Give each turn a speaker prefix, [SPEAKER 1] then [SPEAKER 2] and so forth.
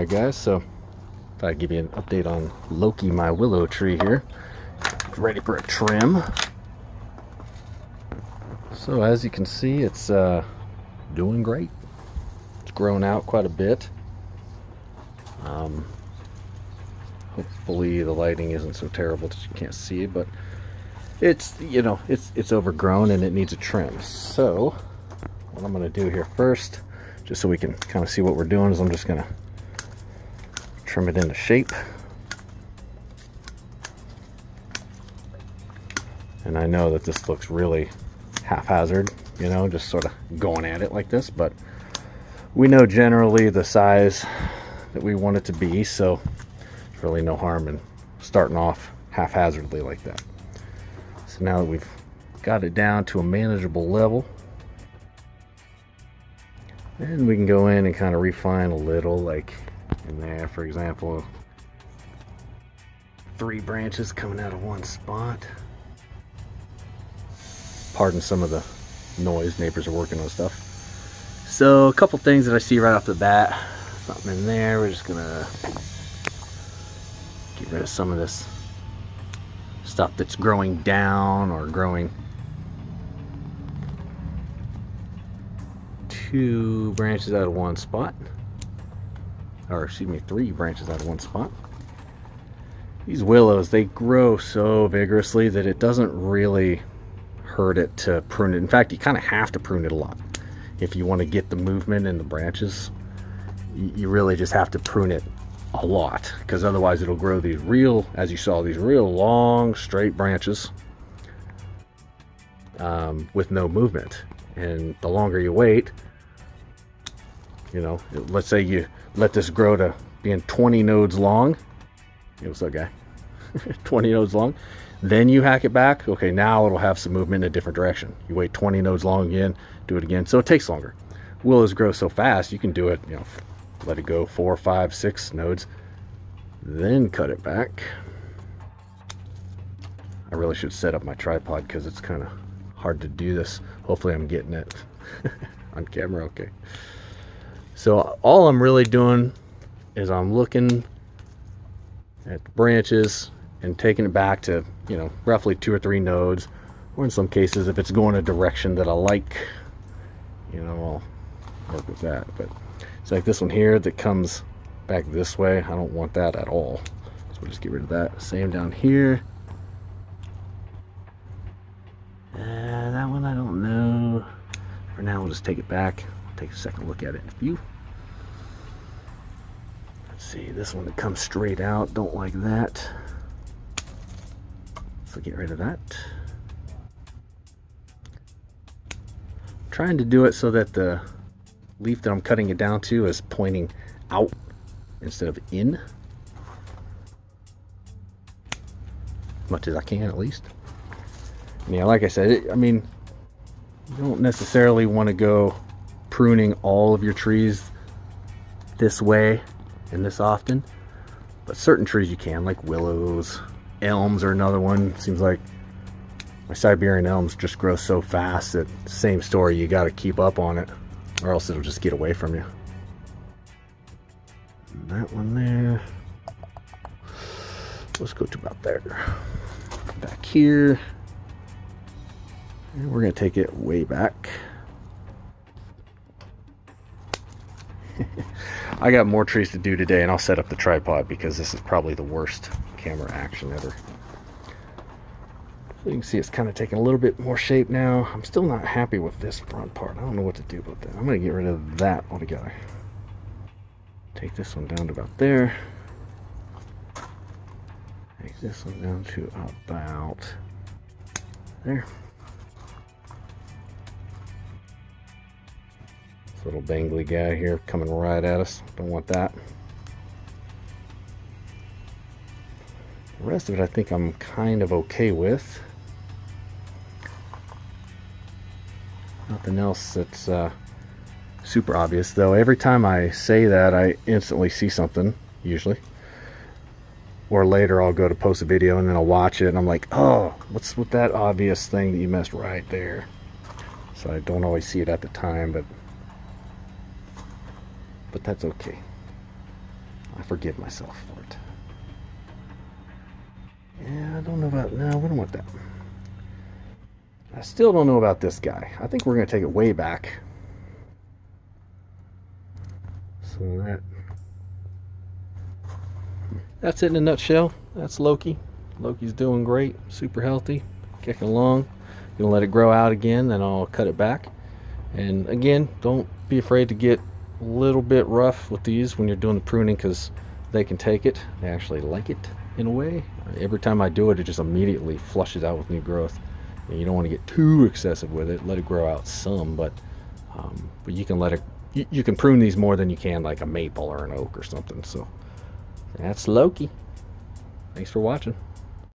[SPEAKER 1] Alright guys, so thought I'd give you an update on Loki, my willow tree here. Ready for a trim. So as you can see, it's doing great. It's grown out quite a bit. Hopefully the lighting isn't so terrible that you can't see it, but it's, you know, it's overgrown and it needs a trim. So what I'm going to do here first, just so we can kind of see what we're doing, is I'm just going to trim it into shape. And I know that this looks really haphazard, you know, just sort of going at it like this, but we know generally the size that we want it to be, so there's really no harm in starting off haphazardly like that. So now that we've got it down to a manageable level, and we can go in and kind of refine a little, like in there, for example, 3 branches coming out of one spot. Pardon some of the noise, neighbors are working on stuff. So a couple things that I see right off the bat. Something in there, we're just gonna get rid of some of this stuff that's growing down or growing 2 branches out of one spot. Or excuse me, 3 branches out of one spot. These willows, they grow so vigorously that it doesn't really hurt it to prune it. In fact, you kind of have to prune it a lot if you want to get the movement in the branches. You really just have to prune it a lot, because otherwise it'll grow these real, as you saw, these real long straight branches with no movement. And the longer you wait, you know, let's say you let this grow to being 20 nodes long. Hey, what's up, guy? 20 nodes long. Then you hack it back. Okay, now it'll have some movement in a different direction. You wait 20 nodes long again, do it again. So it takes longer. Willows grow so fast, you can do it, you know, let it go 4, 5, 6 nodes, then cut it back. I really should set up my tripod because it's kind of hard to do this. Hopefully I'm getting it on camera. Okay. So all I'm really doing is I'm looking at the branches and taking it back to, you know, roughly 2 or 3 nodes, or in some cases, if it's going a direction that I like, you know, I'll work with that. But it's like this one here that comes back this way. I don't want that at all, so we'll just get rid of that. Same down here. That one I don't know. For now, we'll just take it back. Take a second look at it in view. Let's see, this one that comes straight out, don't like that. So get rid of that. I'm trying to do it so that the leaf that I'm cutting it down to is pointing out instead of in, as much as I can at least. And yeah, like I said, I mean, you don't necessarily want to go pruning all of your trees this way and this often, but certain trees you can, like willows. Elms are another one. Seems like my Siberian elms just grow so fast that same story, you got to keep up on it or else it'll just get away from you. And that one there, let's go to about there. Back here, and we're gonna take it way back. I got more trees to do today, and I'll set up the tripod because this is probably the worst camera action ever. So you can see it's kind of taking a little bit more shape now. I'm still not happy with this front part. I don't know what to do about that. I'm going to get rid of that altogether. Take this one down to about there. Take this one down to about there. This little bangly guy here coming right at us. Don't want that. The rest of it I think I'm kind of okay with. Nothing else that's super obvious, though. Every time I say that, I instantly see something, usually. Or later I'll go to post a video and then I'll watch it and I'm like, oh, what's with that obvious thing that you missed right there? So I don't always see it at the time, but that's okay. I forgive myself for it. Yeah, I don't know about, no, we don't want that. I still don't know about this guy. I think we're going to take it way back. So that's it in a nutshell. That's Loki. Loki's doing great, super healthy, kicking along. Gonna let it grow out again, then I'll cut it back. And again, don't be afraid to get a little bit rough with these when you're doing the pruning, because they can take it. They actually like it in a way. Every time I do it, it just immediately flushes out with new growth. And you don't want to get too excessive with it. Let it grow out some, but you can let it. You can prune these more than you can like a maple or an oak or something. So that's Loki. Thanks for watching.